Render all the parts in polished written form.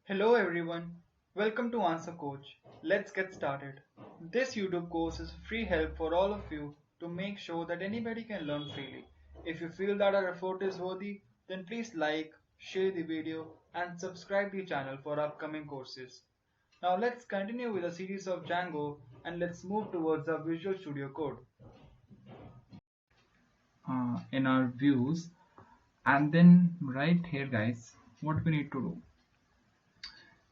Hello everyone, welcome to Answer Coach. Let's get started. This YouTube course is free help for all of you to make sure that anybody can learn freely. If you feel that our effort is worthy, then please like, share the video and subscribe the channel for upcoming courses. Now let's continue with a series of Django and let's move towards our Visual Studio Code. In our views, and then right here guys, what we need to do,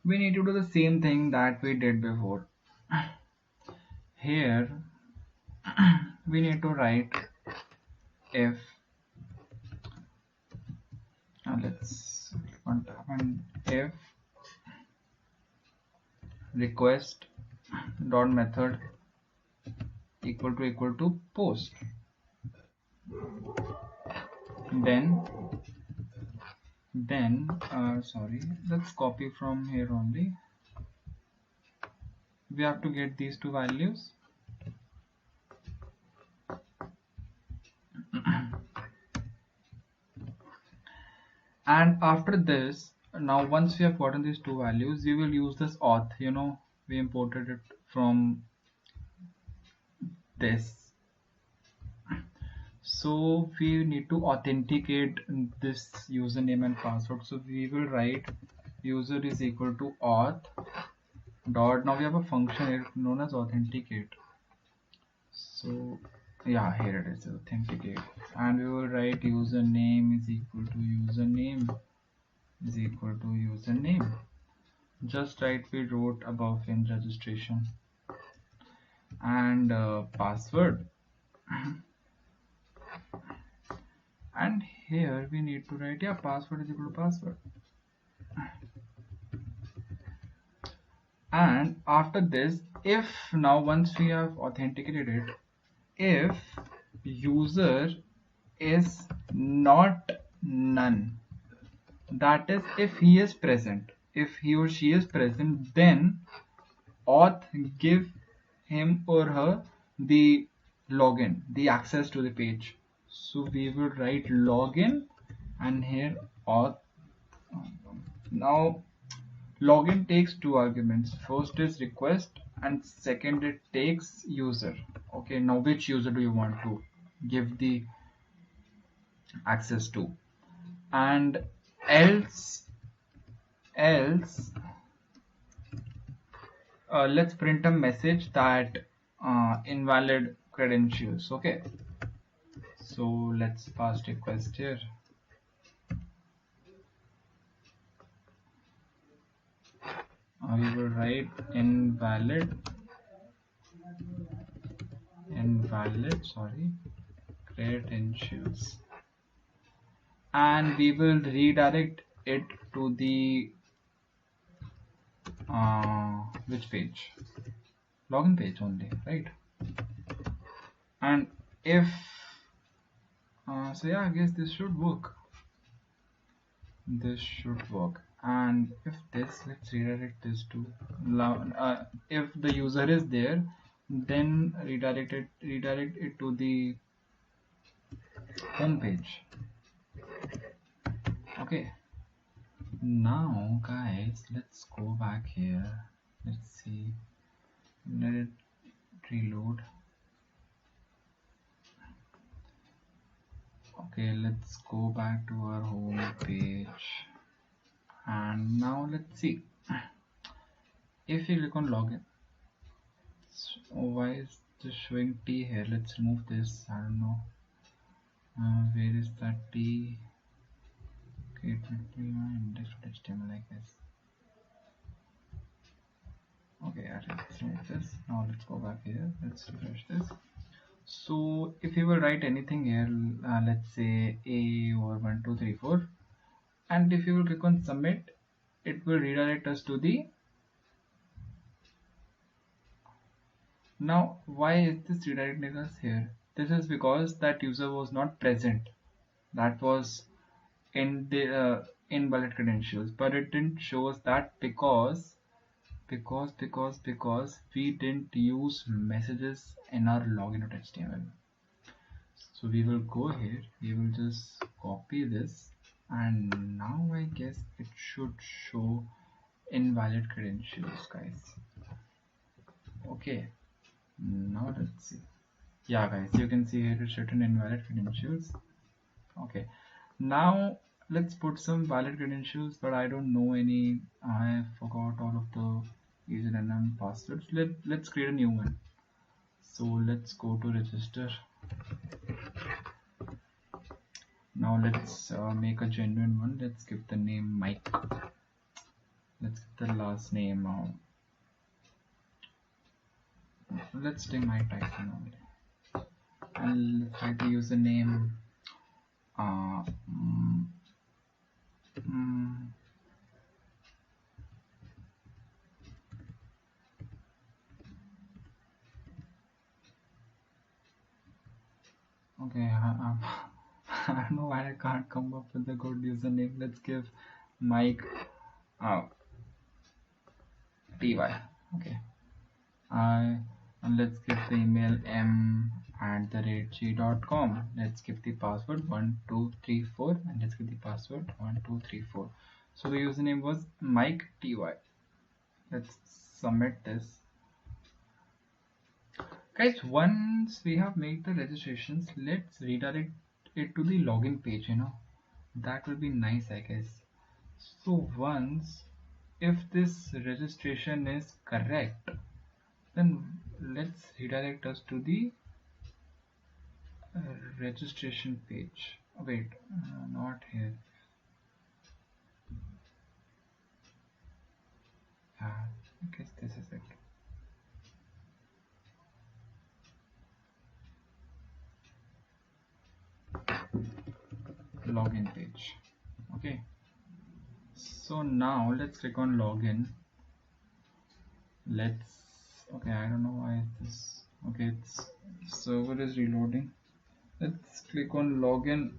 we need to do the same thing that we did before. Here we need to write if let's what happened if request dot method equal to post, then sorry, let's copy from here only. We have to get these two values. And after this, now once we have gotten these two values, we will use this auth. We imported it from this. So we need to authenticate this username and password. So we will write user is equal to auth dot. Now we have a function here known as authenticate. So yeah, here it is, authenticate, and we will write username is equal to username is equal to username, just like we wrote above in registration. And password, and here we need to write, yeah, password is equal to password. And after this, if now once we have authenticated it, if user is not none, that is if he is present, if he or she is present, then auth give him or her the login, the access to the page. So we will write login and here auth. Now login takes two arguments. First is request and second it takes user. Okay, now which user do you want to give the access to? And else let's print a message that invalid credentials. Okay, so let's pass request here. We will write invalid credentials, and we will redirect it to the which page? Login page only, right? And if so yeah, I guess this should work. And if this, let's redirect this to if the user is there, then redirect it to the home page. Okay, now guys, let's go back here. Let's see, let it reload. Okay, let's go back to our home page, and now let's see. If you click on login, so why is this showing T here? Let's remove this. I don't know where is that T. Okay, it will be my index.html, I guess. Okay, let's remove this. Now let's go back here. Let's refresh this. So if you will write anything here, let's say A or 1 2 3 4, and if you will click on submit, it will redirect us to the. Now why is this redirecting us here? This is because that user was not present, that was in the invalid credentials, but it didn't show us that because we didn't use messages in our login.html. So we will go here, we will just copy this, and now I guess it should show invalid credentials, guys. Okay, now let's see. Yeah, guys, you can see here it's written invalid credentials. Okay, now let's put some valid credentials, but I don't know any. I forgot all of the username and passwords. Let's create a new one. So let's go to register. Now let's make a genuine one. Let's give the name Mike. Let's give the last name. Let's take my Tyson only. I'll try to use the name. Uh, mm, mm, okay, I don't know why I can't come up with a good username. Let's give Mike TY. Okay. And let's give the email m@g.com. Let's give the password 1234 and let's give the password 1234. So the username was Mike TY. Let's submit this. Guys, once we have made the registrations, let's redirect it to the login page, that will be nice, I guess. So once, if this registration is correct, then let's redirect us to the registration page. Wait, not here. Yeah, I guess this is it. Login page. Okay, so now let's click on login. Okay, I don't know why this. Okay, it's server is reloading. Let's click on login.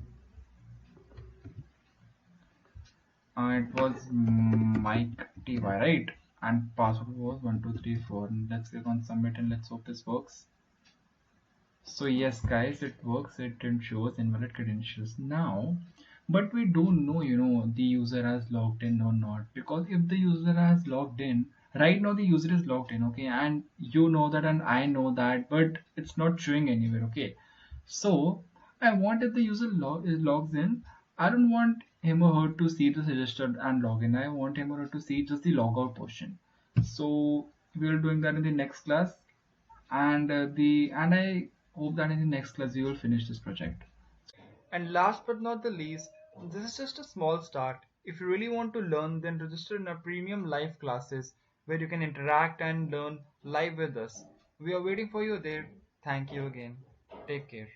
It was Mike TY, right? And password was 1234. Let's click on submit and let's hope this works. So yes, guys, it works. It shows invalid credentials now, but we don't know, the user has logged in or not, because if the user has logged in right now, the user is logged in, okay, and you know that and I know that, but it's not showing anywhere. Okay, so I want, if the user logs in, I don't want him or her to see the registered and login. I want him or her to see just the logout portion. So we're doing that in the next class, and I hope that in the next class we will finish this project. And last but not the least, this is just a small start. If you really want to learn, then register in our premium live classes where you can interact and learn live with us. We are waiting for you there. Thank you again. Take care.